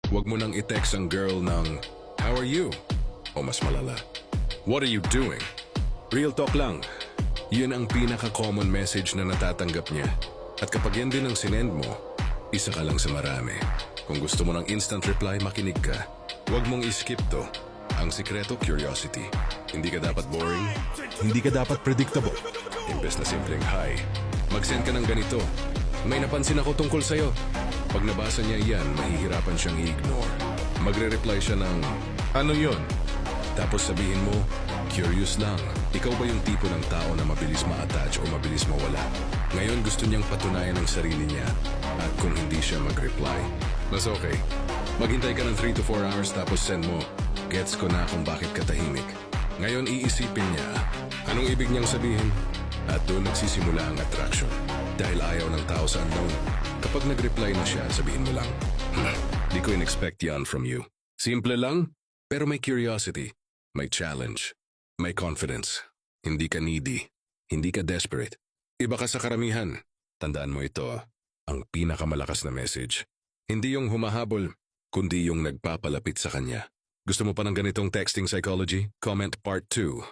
Huwag mo nang i-text ang girl ng, "How are you?" O mas malala, "What are you doing?" Real talk lang. Yun ang pinaka-common message na natatanggap niya. At kapag yan din ang sinend mo, isa ka lang sa marami. Kung gusto mo ng instant reply, makinig ka. Huwag mong i-skip to. Ang sikreto, curiosity. Hindi ka dapat boring. Hindi ka dapat predictable. Imbes na simpleng hi, mag-send ka ng ganito. "May napansin ako tungkol sa'yo." Pag nabasa niya yan, mahihirapan siyang i-ignore. Magre-reply siya ng, "Ano yon?" Tapos sabihin mo, "Curious lang. Ikaw ba yung tipo ng tao na mabilis ma-attach o mabilis mawala?" Ngayon gusto niyang patunayan ang sarili niya. At kung hindi siya mag-reply, mas okay. Maghintay ka ng 3 to 4 hours tapos send mo. Gets ko na kung bakit ka tahimik. Ngayon iisipin niya, anong ibig niyang sabihin? At doon nagsisimula ang attraction. Dahil ayaw ng tao sa unknown. Kapag nag-reply na siya, sabihin mo lang, "Di ko in-expect yan from you." Simple lang, pero may curiosity, may challenge, may confidence. Hindi ka needy, hindi ka desperate. Iba ka sa karamihan. Tandaan mo ito, ang pinakamalakas na message. Hindi yung humahabol, kundi yung nagpapalapit sa kanya. Gusto mo pa ng ganitong texting psychology? Comment part 2.